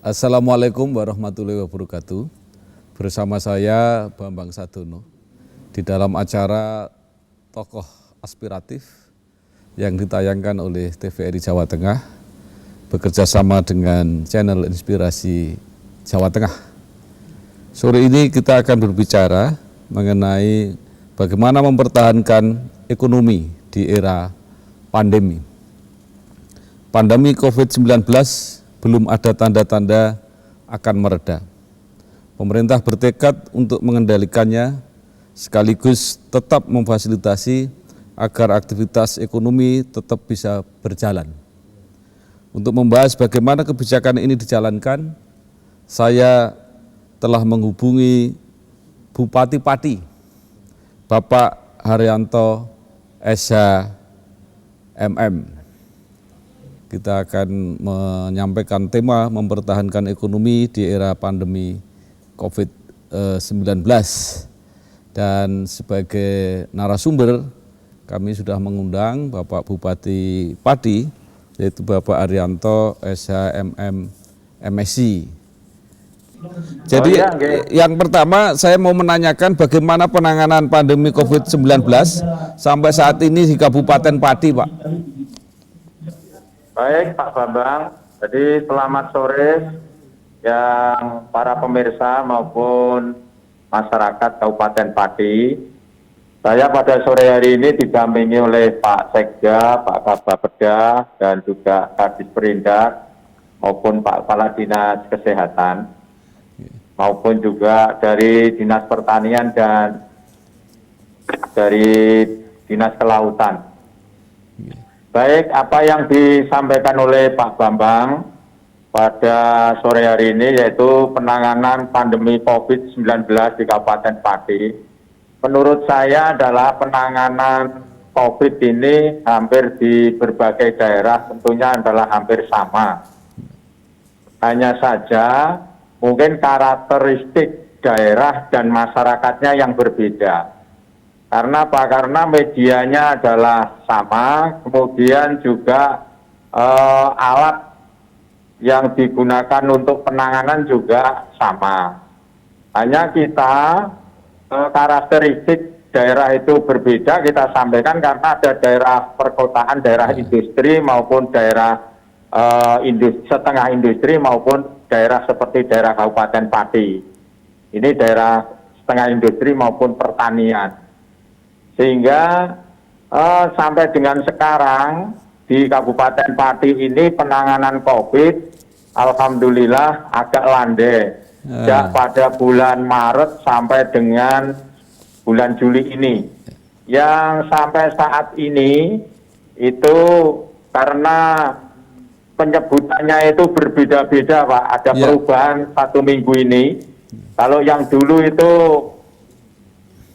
Assalamualaikum warahmatullahi wabarakatuh. Bersama saya Bambang Sadono di dalam acara Tokoh Aspiratif yang ditayangkan oleh TVRI Jawa Tengah bekerja sama dengan channel Inspirasi Jawa Tengah. Sore ini kita akan berbicara mengenai bagaimana mempertahankan ekonomi di era pandemi. Pandemi COVID-19 belum ada tanda-tanda akan mereda. Pemerintah bertekad untuk mengendalikannya sekaligus tetap memfasilitasi agar aktivitas ekonomi tetap bisa berjalan. Untuk membahas bagaimana kebijakan ini dijalankan, saya telah menghubungi Bupati Pati, Bapak Haryanto SH MM. Kita akan menyampaikan tema mempertahankan ekonomi di era pandemi COVID-19. Dan sebagai narasumber, kami sudah mengundang Bapak Bupati Pati, yaitu Bapak Haryanto SHMM MSI. Jadi yang pertama saya mau menanyakan bagaimana penanganan pandemi COVID-19 sampai saat ini di Kabupaten Pati, Pak. Baik Pak Bambang, jadi selamat sore yang para pemirsa maupun masyarakat Kabupaten Pati. Saya pada sore hari ini didampingi oleh Pak Sekda, Pak Kabapeda, dan juga Kadis Perindak maupun Pak Kepala Dinas Kesehatan, maupun juga dari Dinas Pertanian dan dari Dinas Kelautan. Baik, apa yang disampaikan oleh Pak Bambang pada sore hari ini yaitu penanganan pandemi COVID-19 di Kabupaten Pati. Menurut saya adalah penanganan COVID ini hampir di berbagai daerah tentunya adalah hampir sama. Hanya saja mungkin karakteristik daerah dan masyarakatnya yang berbeda. Karena apa? Karena medianya adalah sama, kemudian juga alat yang digunakan untuk penanganan juga sama. Hanya kita karakteristik daerah itu berbeda kita sampaikan karena ada daerah perkotaan, daerah industri maupun daerah setengah industri maupun daerah seperti daerah Kabupaten Pati. Ini daerah setengah industri maupun pertanian. Sehingga sampai dengan sekarang di Kabupaten Pati ini penanganan COVID alhamdulillah agak landai. Sejak pada bulan Maret sampai dengan bulan Juli ini. Yang sampai saat ini itu karena penyebutannya itu berbeda-beda Pak. Ada perubahan satu minggu ini. Kalau yang dulu itu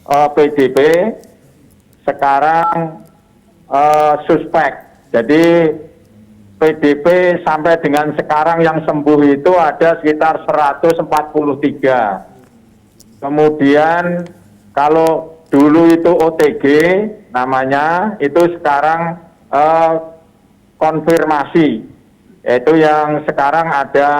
PDP, sekarang suspek. Jadi PDP sampai dengan sekarang yang sembuh itu ada sekitar 143. Kemudian kalau dulu itu OTG namanya, itu sekarang konfirmasi. Yaitu yang sekarang ada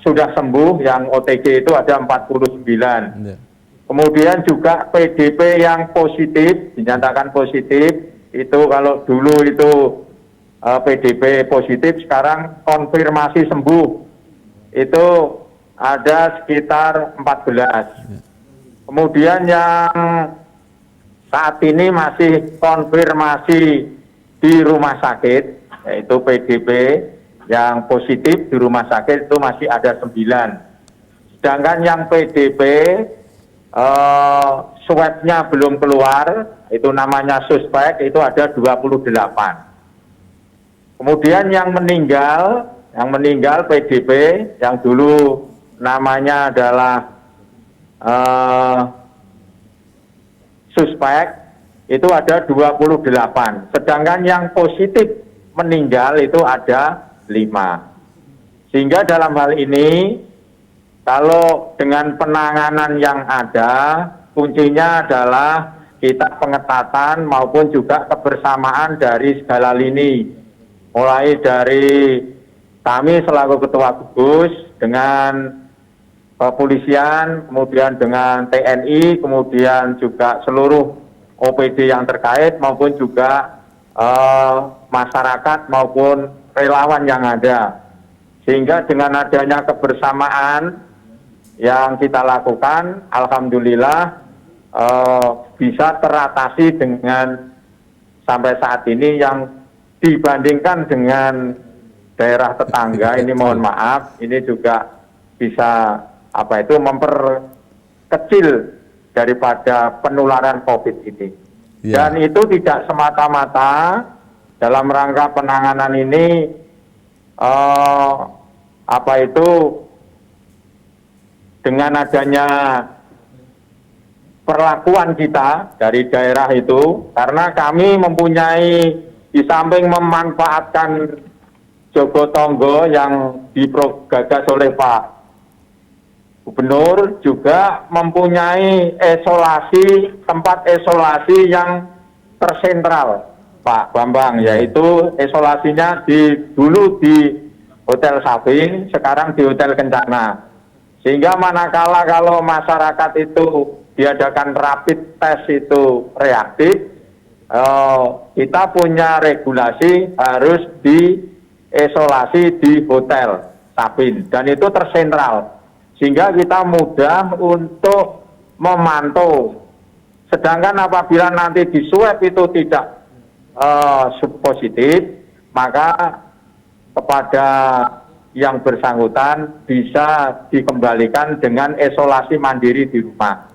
sudah sembuh, yang OTG itu ada 49. Kemudian juga PDP yang positif, dinyatakan positif, itu kalau dulu itu PDP positif, sekarang konfirmasi sembuh, itu ada sekitar 14. Kemudian yang saat ini masih konfirmasi di rumah sakit, yaitu PDP yang positif di rumah sakit itu masih ada 9. Sedangkan yang PDP swabnya belum keluar, itu namanya suspek, itu ada 28. Kemudian yang meninggal PDP, yang dulu namanya adalah suspek, itu ada 28. Sedangkan yang positif meninggal itu ada 5. Sehingga dalam hal ini, kalau dengan penanganan yang ada, kuncinya adalah kita pengetatan maupun juga kebersamaan dari segala lini. Mulai dari kami selaku Ketua Gugus dengan kepolisian, kemudian dengan TNI, kemudian juga seluruh OPD yang terkait maupun juga masyarakat maupun relawan yang ada. Sehingga dengan adanya kebersamaan yang kita lakukan, alhamdulillah bisa teratasi dengan sampai saat ini yang dibandingkan dengan daerah tetangga ini mohon maaf, ini juga bisa memperkecil daripada penularan COVID ini. Ya. Dan itu tidak semata-mata dalam rangka penanganan ini dengan adanya perlakuan kita dari daerah itu, karena kami mempunyai di samping memanfaatkan Jogotongo yang digagas oleh Pak Gubernur, juga mempunyai tempat isolasi yang tersentral, Pak Bambang, yaitu isolasinya dulu di Hotel Saping, sekarang di Hotel Kencana. Sehingga manakala kalau masyarakat itu diadakan rapid test itu reaktif, kita punya regulasi harus diisolasi di Hotel Sapin, dan itu tersentral. Sehingga kita mudah untuk memantau. Sedangkan apabila nanti di swab itu tidak positif, maka kepada yang bersangkutan bisa dikembalikan dengan isolasi mandiri di rumah.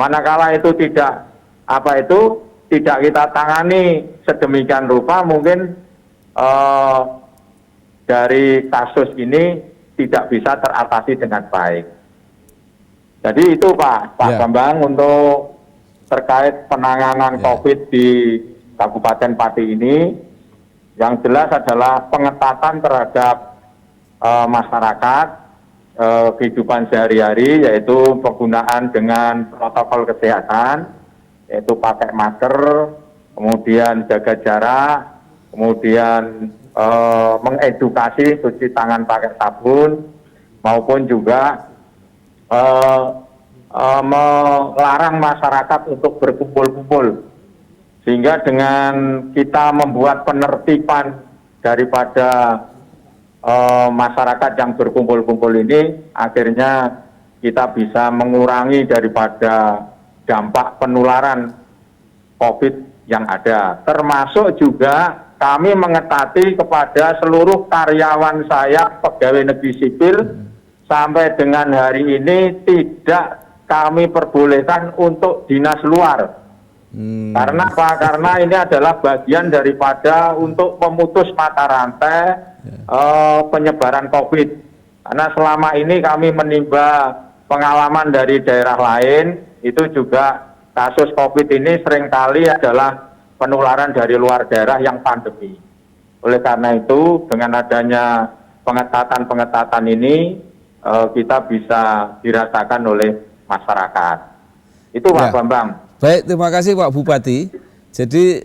Manakala itu tidak kita tangani sedemikian rupa, mungkin dari kasus ini tidak bisa teratasi dengan baik. Jadi itu Pak Bambang untuk terkait penanganan COVID di Kabupaten Pati ini. Yang jelas adalah pengetatan terhadap masyarakat, kehidupan sehari-hari, yaitu penggunaan dengan protokol kesehatan, yaitu pakai masker, kemudian jaga jarak, kemudian mengedukasi cuci tangan pakai sabun, maupun juga melarang masyarakat untuk berkumpul-kumpul. Sehingga dengan kita membuat penertiban daripada masyarakat yang berkumpul-kumpul ini, akhirnya kita bisa mengurangi daripada dampak penularan COVID yang ada. Termasuk juga kami mengetati kepada seluruh karyawan saya, pegawai negeri sipil, sampai dengan hari ini tidak kami perbolehkan untuk dinas luar. Karena apa? Karena ini adalah bagian daripada untuk memutus mata rantai penyebaran COVID. Karena selama ini kami menimba pengalaman dari daerah lain, itu juga kasus COVID ini seringkali adalah penularan dari luar daerah yang pandemi. Oleh karena itu, dengan adanya pengetatan-pengetatan ini, kita bisa dirasakan oleh masyarakat. Itu Pak Bambang. Baik, terima kasih Pak Bupati. Jadi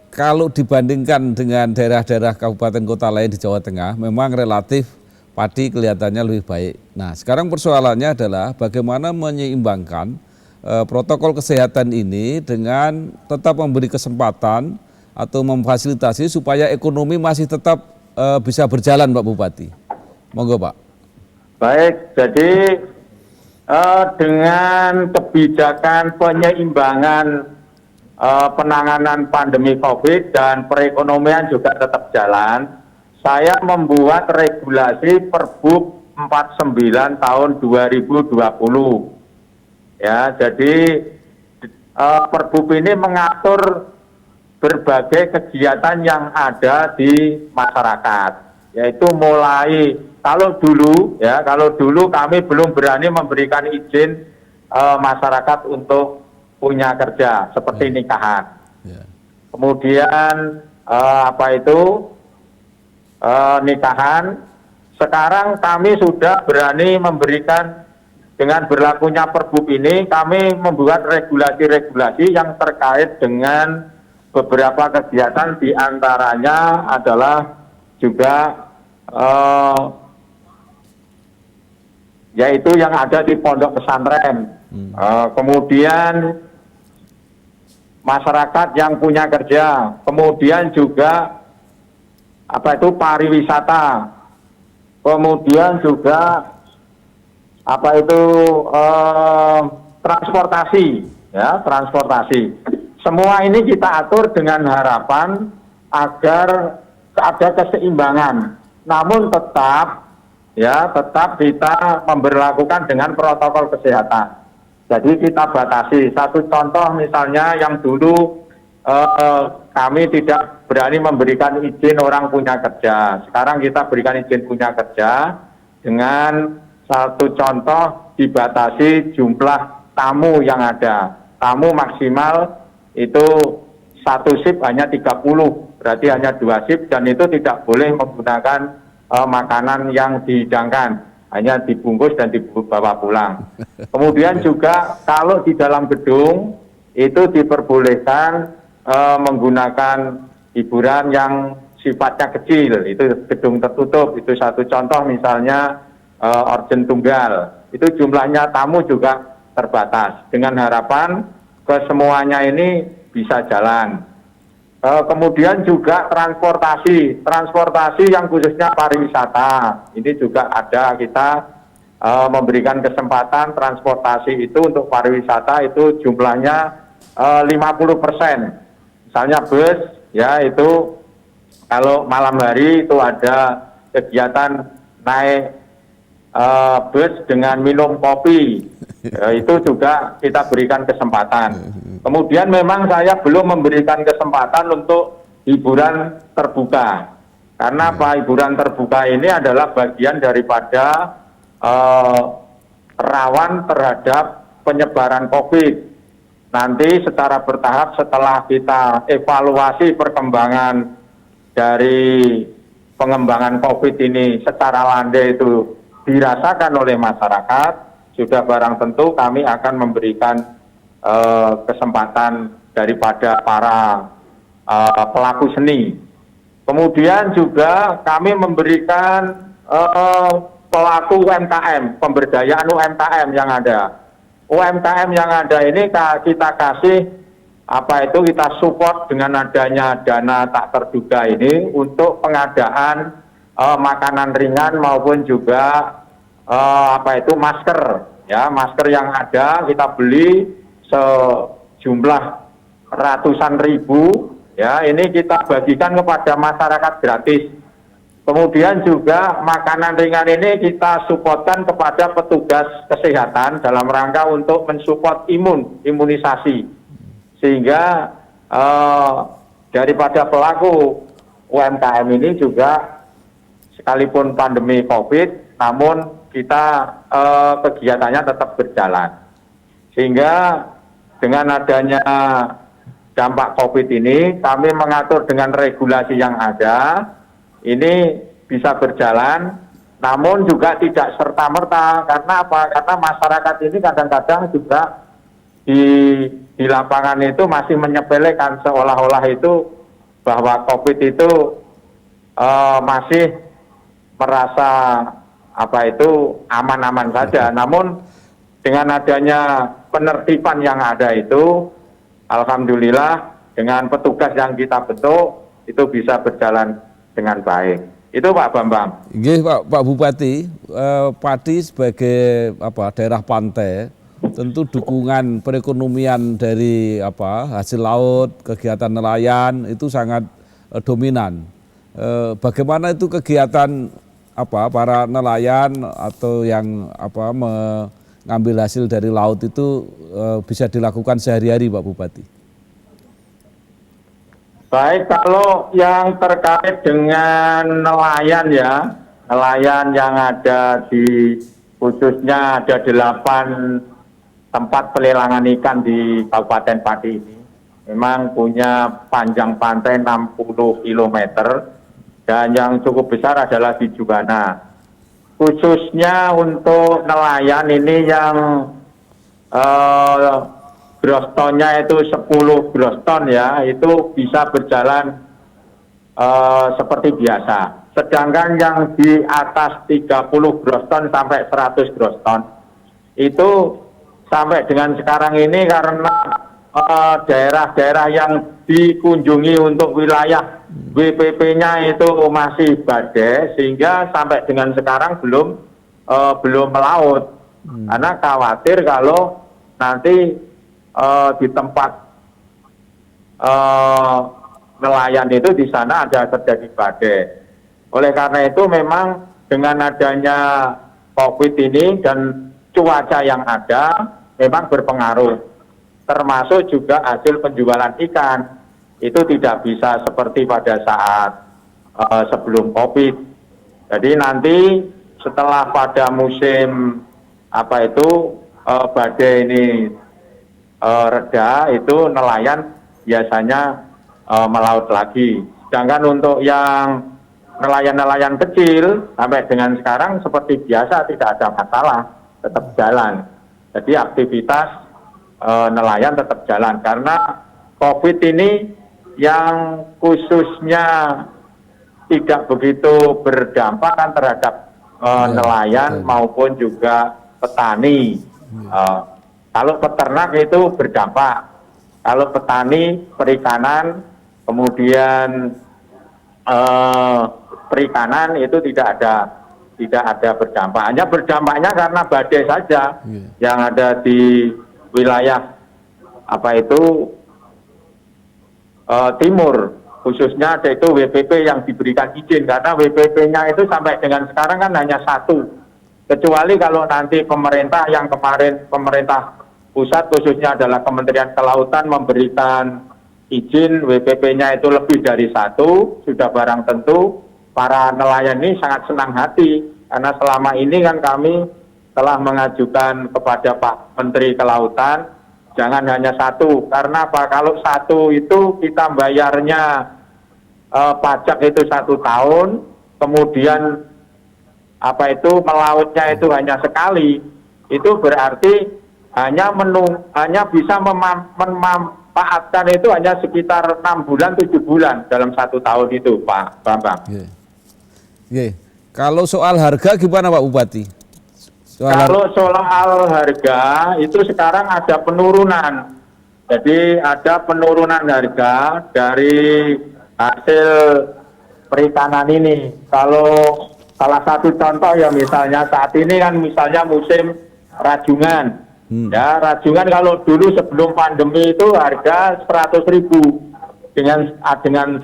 kalau dibandingkan dengan daerah-daerah kabupaten kota lain di Jawa Tengah, memang relatif Pati kelihatannya lebih baik. Nah, sekarang persoalannya adalah bagaimana menyeimbangkan protokol kesehatan ini dengan tetap memberi kesempatan atau memfasilitasi supaya ekonomi masih tetap bisa berjalan, Pak Bupati. Monggo Pak. Baik, jadi dengan kebijakan penyeimbang penanganan pandemi COVID dan perekonomian juga tetap jalan, saya membuat regulasi Perbup 49 tahun 2020. Ya, jadi Perbup ini mengatur berbagai kegiatan yang ada di masyarakat, yaitu mulai kalau dulu kami belum berani memberikan izin masyarakat untuk punya kerja seperti nikahan. Kemudian nikahan. Sekarang kami sudah berani memberikan. Dengan berlakunya Perbup ini, kami membuat regulasi-regulasi yang terkait dengan beberapa kegiatan, diantaranya adalah juga yaitu yang ada di pondok pesantren. Kemudian masyarakat yang punya kerja, kemudian juga pariwisata, kemudian juga transportasi, ya, transportasi. Semua ini kita atur dengan harapan agar ada keseimbangan. Namun tetap kita memberlakukan dengan protokol kesehatan. Jadi kita batasi. Satu contoh misalnya yang dulu kami tidak berani memberikan izin orang punya kerja. Sekarang kita berikan izin punya kerja dengan satu contoh dibatasi jumlah tamu yang ada. Tamu maksimal itu satu shift hanya 30, berarti hanya 2 shift, dan itu tidak boleh menggunakan makanan yang dihidangkan, hanya dibungkus dan dibawa pulang. Kemudian juga kalau di dalam gedung itu diperbolehkan menggunakan hiburan yang sifatnya kecil, itu gedung tertutup, itu satu contoh misalnya organ tunggal, itu jumlahnya tamu juga terbatas, dengan harapan kesemuanya ini bisa jalan. Kemudian juga transportasi yang khususnya pariwisata, ini juga ada, kita memberikan kesempatan transportasi itu untuk pariwisata itu jumlahnya 50%. Misalnya bus, ya itu kalau malam hari itu ada kegiatan naik bus dengan minum kopi, itu juga kita berikan kesempatan. Kemudian memang saya belum memberikan kesempatan untuk hiburan terbuka, karena hiburan terbuka ini adalah bagian daripada rawan terhadap penyebaran COVID. Nanti secara bertahap setelah kita evaluasi perkembangan dari pengembangan COVID ini secara landai itu dirasakan oleh masyarakat, sudah barang tentu kami akan memberikan kesempatan daripada para pelaku seni. Kemudian juga kami memberikan pelaku UMKM, pemberdayaan UMKM yang ada. UMKM yang ada ini kita kasih kita support dengan adanya dana tak terduga ini untuk pengadaan makanan ringan maupun juga masker, ya, masker yang ada kita beli sejumlah ratusan ribu, ya, ini kita bagikan kepada masyarakat gratis. Kemudian juga makanan ringan ini kita supportkan kepada petugas kesehatan dalam rangka untuk mensupport imunisasi, sehingga daripada pelaku UMKM ini juga sekalipun pandemi COVID, namun kita kegiatannya tetap berjalan. Sehingga dengan adanya dampak COVID ini, kami mengatur dengan regulasi yang ada, ini bisa berjalan, namun juga tidak serta-merta. Karena apa? Karena masyarakat ini kadang-kadang juga di lapangan itu masih menyepelekan, seolah-olah itu bahwa COVID itu masih merasa aman-aman saja. Namun dengan adanya penertiban yang ada itu, alhamdulillah dengan petugas yang kita bentuk itu bisa berjalan dengan baik. Itu Pak Bambang. Nggih, Pak Bupati, Pati sebagai daerah pantai, tentu dukungan perekonomian dari hasil laut, kegiatan nelayan itu sangat dominan. Bagaimana itu kegiatan para nelayan atau yang mengambil hasil dari laut itu bisa dilakukan sehari-hari, Pak Bupati? Baik, kalau yang terkait dengan nelayan, ya, nelayan yang ada khususnya ada 8 tempat pelelangan ikan di Kabupaten Pati ini, memang punya panjang pantai 60 km, dan yang cukup besar adalah di Jubana. Khususnya untuk nelayan ini yang gross tonnya itu 10 gross ton, ya, itu bisa berjalan seperti biasa. Sedangkan yang di atas 30 gross ton sampai 100 gross ton itu sampai dengan sekarang ini karena daerah-daerah yang dikunjungi untuk wilayah WPP-nya itu masih badai, sehingga sampai dengan sekarang belum melaut. Karena khawatir kalau nanti di tempat nelayan itu di sana ada terjadi badai. Oleh karena itu memang dengan adanya COVID ini dan cuaca yang ada memang berpengaruh, termasuk juga hasil penjualan ikan itu tidak bisa seperti pada saat sebelum COVID. Jadi nanti setelah pada musim badai ini reda, itu nelayan biasanya melaut lagi. Sedangkan untuk yang nelayan-nelayan kecil sampai dengan sekarang seperti biasa, tidak ada masalah, tetap jalan. Jadi aktivitas nelayan tetap jalan karena COVID ini yang khususnya tidak begitu berdampak kan terhadap nelayan maupun juga petani. Kalau peternak itu berdampak, kalau petani perikanan kemudian perikanan itu tidak ada berdampak. Hanya berdampaknya karena badai saja yang ada di wilayah timur, khususnya itu WPP yang diberikan izin, karena WPP-nya itu sampai dengan sekarang kan hanya satu. Kecuali kalau nanti pemerintah yang kemarin, pemerintah pusat khususnya adalah Kementerian Kelautan memberikan izin WPP-nya itu lebih dari satu, sudah barang tentu para nelayan ini sangat senang hati, karena selama ini kan kami telah mengajukan kepada Pak Menteri Kelautan jangan hanya satu, karena apa, kalau satu itu kita bayarnya pajak itu 1 tahun, kemudian melautnya itu hanya sekali, itu berarti hanya bisa memanfaatkan itu hanya sekitar 6 bulan 7 bulan dalam 1 tahun itu, Pak Bambang. Kalau soal harga gimana Pak Bupati? Kalau soal harga itu sekarang ada penurunan. Jadi ada penurunan harga dari hasil perikanan ini. Kalau salah satu contoh ya misalnya saat ini kan misalnya musim rajungan. Ya, rajungan kalau dulu sebelum pandemi itu harga 100.000. Dengan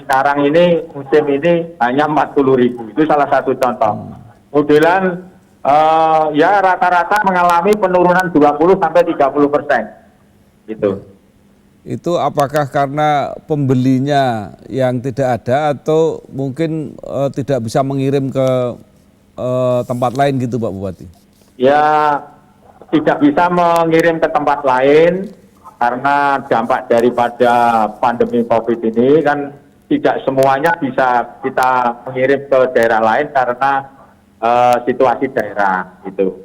sekarang ini musim ini hanya 40.000. Itu salah satu contoh. Kemudian ya rata-rata mengalami penurunan 20-30%. Gitu. Itu apakah karena pembelinya yang tidak ada atau mungkin tidak bisa mengirim ke tempat lain gitu Pak Bupati? Ya tidak bisa mengirim ke tempat lain karena dampak daripada pandemi COVID ini kan tidak semuanya bisa kita mengirim ke daerah lain karena situasi daerah gitu.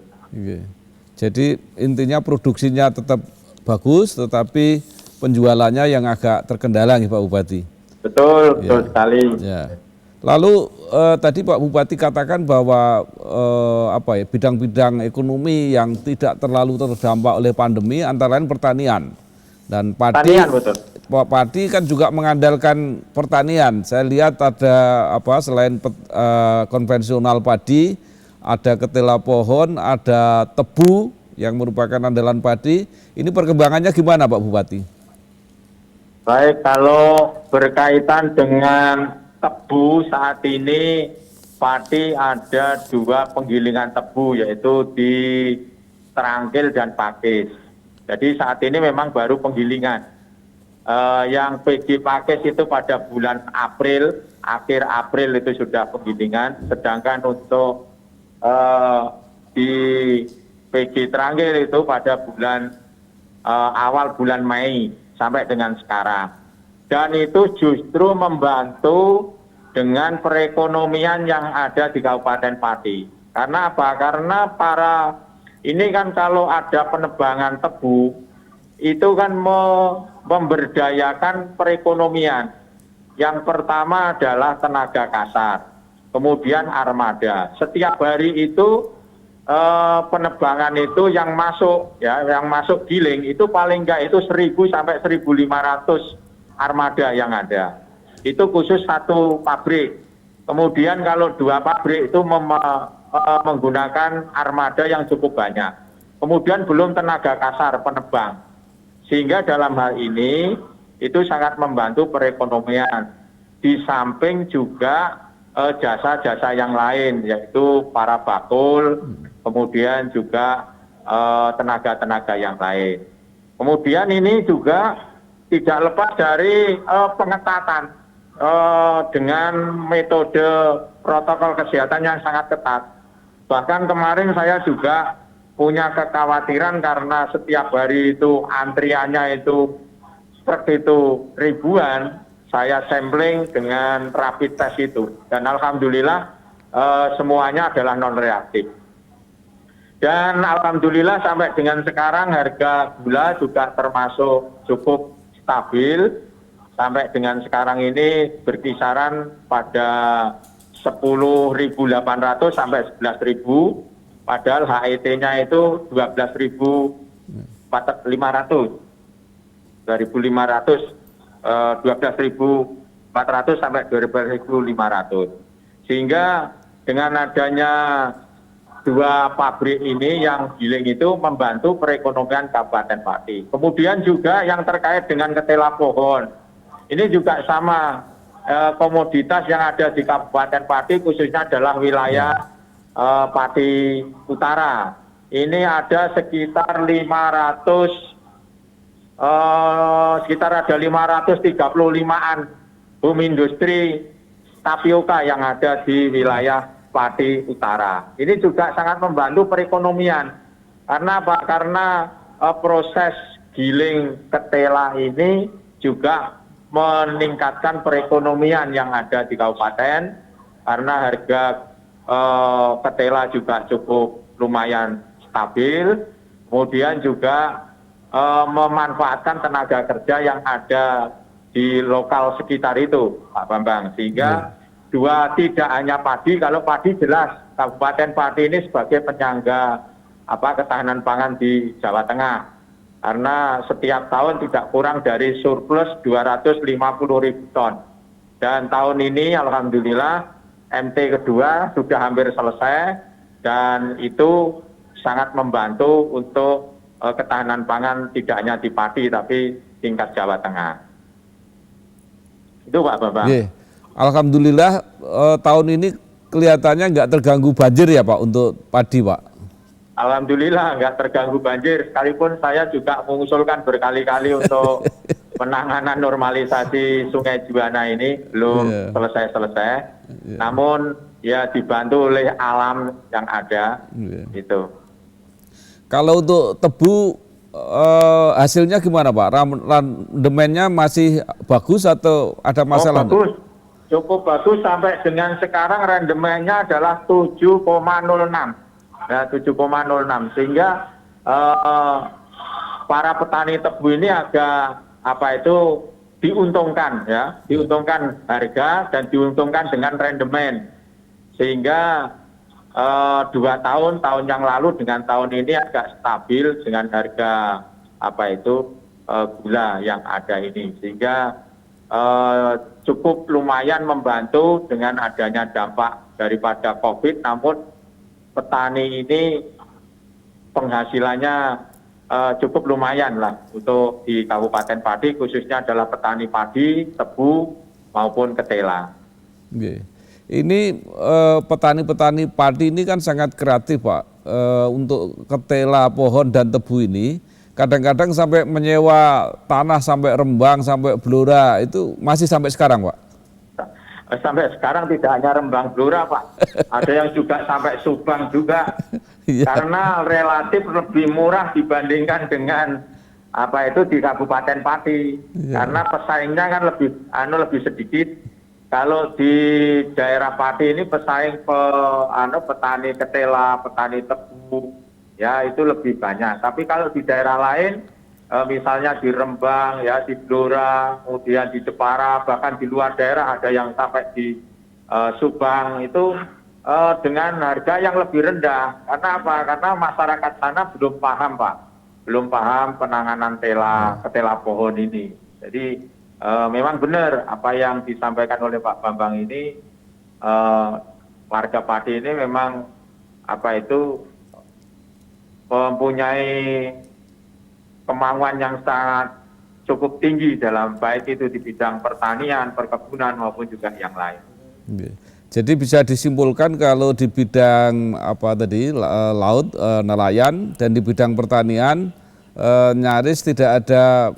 Jadi intinya produksinya tetap bagus, tetapi penjualannya yang agak terkendala nih Pak Bupati. Betul, betul sekali. Ya. Lalu tadi Pak Bupati katakan bahwa bidang-bidang ekonomi yang tidak terlalu terdampak oleh pandemi antara lain pertanian dan padi. Pertanian, betul. Padi kan juga mengandalkan pertanian. Saya lihat ada selain konvensional padi, ada ketela pohon, ada tebu yang merupakan andalan padi. Ini perkembangannya gimana Pak Bupati? Baik, kalau berkaitan dengan tebu saat ini padi ada 2 penggilingan tebu, yaitu di Terangkil dan Pakis. Jadi saat ini memang baru penggilingan. Yang PG Pakis itu pada bulan April, akhir April itu sudah penggilingan. Sedangkan untuk di PG Terangkil itu pada awal bulan Mei sampai dengan sekarang. Dan itu justru membantu dengan perekonomian yang ada di Kabupaten Pati. Karena apa? Karena ini kan kalau ada penebangan tebu, itu kan memberdayakan perekonomian. Yang pertama adalah tenaga kasar. kemudian armada. Setiap hari itu penebangan itu yang masuk giling itu paling enggak itu 1.000 sampai 1.500 armada yang ada. Itu khusus satu pabrik. Kemudian kalau 2 pabrik itu menggunakan armada yang cukup banyak. Kemudian belum tenaga kasar penebang. Sehingga dalam hal ini itu sangat membantu perekonomian. Di samping juga jasa-jasa yang lain, yaitu para bakul, kemudian juga tenaga-tenaga yang lain. Kemudian ini juga tidak lepas dari pengetatan dengan metode protokol kesehatan yang sangat ketat. Bahkan kemarin saya juga punya kekhawatiran karena setiap hari itu antriannya itu seperti itu ribuan. Saya sampling dengan rapid test itu, dan alhamdulillah semuanya adalah non reaktif. Dan alhamdulillah sampai dengan sekarang harga gula juga termasuk cukup stabil. Sampai dengan sekarang ini berkisaran pada 10.800 sampai 11.000, padahal HET-nya itu 12.500. 12.400 sampai 12.500. Sehingga dengan adanya 2 pabrik ini yang giling itu membantu perekonomian Kabupaten Pati. Kemudian juga yang terkait dengan ketela pohon. Ini juga sama, komoditas yang ada di Kabupaten Pati khususnya adalah wilayah Pati Utara. Ini ada sekitar 535-an bumi industri tapioka yang ada di wilayah Pati Utara. Ini juga sangat membantu perekonomian. Karena apa? Karena proses giling ketela ini juga meningkatkan perekonomian yang ada di kabupaten, karena harga ketela juga cukup lumayan stabil. Kemudian juga memanfaatkan tenaga kerja yang ada di lokal sekitar itu, Pak Bambang. Sehingga tidak hanya padi, kalau padi jelas Kabupaten Pati ini sebagai penyangga ketahanan pangan di Jawa Tengah. Karena setiap tahun tidak kurang dari surplus 250.000 ton. Dan tahun ini alhamdulillah MT kedua sudah hampir selesai, dan itu sangat membantu untuk ketahanan pangan tidak hanya di Pati tapi tingkat Jawa Tengah. Itu Pak Bambang. Alhamdulillah tahun ini kelihatannya nggak terganggu banjir ya Pak untuk padi Pak. Alhamdulillah nggak terganggu banjir, sekalipun saya juga mengusulkan berkali-kali untuk penanganan normalisasi Sungai Juwana ini belum selesai-selesai. Namun ya dibantu oleh alam yang ada itu. Kalau untuk tebu hasilnya gimana Pak? Randemennya masih bagus atau ada masalah? Bagus, cukup bagus. Sampai dengan sekarang randemennya adalah 7,06. Ya, 7,06. Sehingga para petani tebu ini agak diuntungkan ya, diuntungkan harga dan diuntungkan dengan rendemen. Sehingga 2 tahun yang lalu dengan tahun ini agak stabil dengan harga gula yang ada ini, sehingga cukup lumayan membantu dengan adanya dampak daripada COVID. Namun petani ini penghasilannya cukup lumayan lah untuk di Kabupaten Pati, khususnya adalah petani padi, tebu maupun ketela. Ini petani-petani padi ini kan sangat kreatif Pak, untuk ketela pohon dan tebu ini kadang-kadang sampai menyewa tanah sampai Rembang, sampai Blora, itu masih sampai sekarang Pak? Sampai sekarang tidak hanya Rembang Blora Pak, ada yang juga sampai Subang juga, karena relatif lebih murah dibandingkan dengan di Kabupaten Pati, karena pesaingnya kan lebih sedikit. Kalau di daerah Pati ini pesaing petani ketela, petani tebu, ya itu lebih banyak. Tapi kalau di daerah lain, misalnya di Rembang, ya di Blora, kemudian di Jepara, bahkan di luar daerah ada yang sampai di Subang itu dengan harga yang lebih rendah. Karena apa? Karena masyarakat sana belum paham, Pak. Belum paham penanganan ketela pohon ini. Jadi memang benar apa yang disampaikan oleh Pak Bambang ini, warga Pati ini memang mempunyai kemauan yang sangat cukup tinggi dalam baik itu di bidang pertanian, perkebunan maupun juga yang lain. Jadi bisa disimpulkan kalau di bidang laut, nelayan, dan di bidang pertanian nyaris tidak ada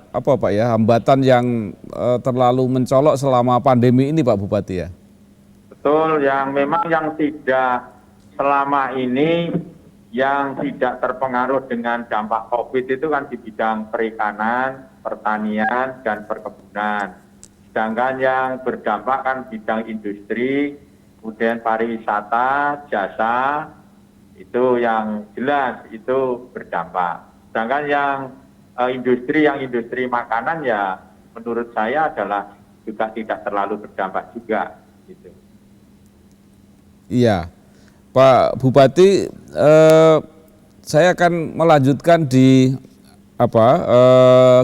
hambatan yang terlalu mencolok selama pandemi ini, Pak Bupati ya. Betul, yang tidak selama ini yang tidak terpengaruh dengan dampak COVID itu kan di bidang perikanan, pertanian, dan perkebunan. Sedangkan yang berdampak kan bidang industri, kemudian pariwisata, jasa, itu yang jelas itu berdampak. Sedangkan yang industri makanan ya menurut saya adalah juga tidak terlalu berdampak juga. Gitu. Iya, Pak Bupati, saya akan melanjutkan di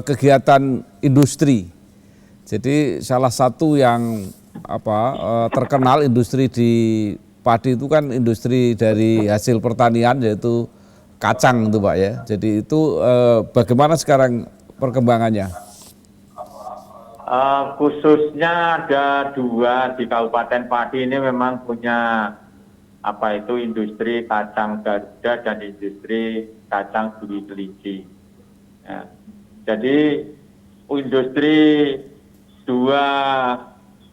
kegiatan industri. Jadi salah satu yang terkenal industri di Pati itu kan industri dari hasil pertanian, yaitu kacang itu, Pak ya. Jadi itu bagaimana sekarang perkembangannya? Khususnya ada 2 di Kabupaten Pati ini memang punya industri kacang Garuda dan industri kacang Duri Kelinci. Ya. Jadi industri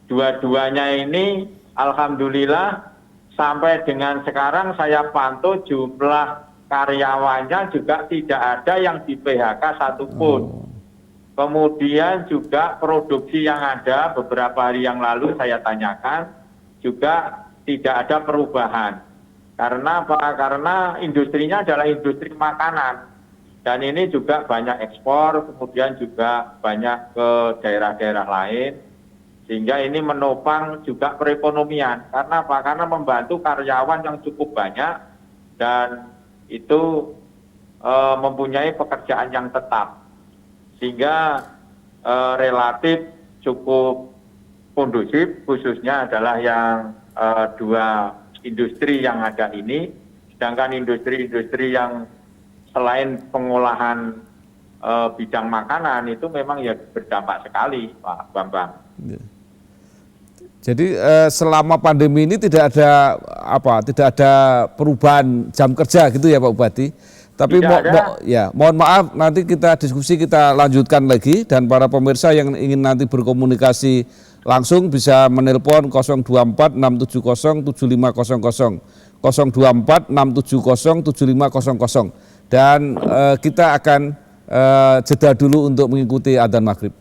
dua-duanya ini alhamdulillah sampai dengan sekarang saya pantau jumlah karyawannya juga tidak ada yang di PHK satupun. Kemudian juga produksi yang ada beberapa hari yang lalu saya tanyakan juga tidak ada perubahan. Karena apa? Karena industrinya adalah industri makanan. Dan ini juga banyak ekspor, kemudian juga banyak ke daerah-daerah lain. Sehingga ini menopang juga perekonomian. Karena apa? Karena membantu karyawan yang cukup banyak dan itu mempunyai pekerjaan yang tetap. Sehingga relatif cukup kondusif, khususnya adalah yang 2 industri yang ada ini. Sedangkan industri-industri yang selain pengolahan bidang makanan itu memang ya berdampak sekali, Pak Bambang. Jadi selama pandemi ini tidak ada perubahan jam kerja gitu ya Pak Bupati. Tapi mohon maaf, nanti kita lanjutkan lagi, dan para pemirsa yang ingin nanti berkomunikasi langsung bisa menelpon 024 670 7500 024 670 7500, dan kita akan jeda dulu untuk mengikuti adzan maghrib.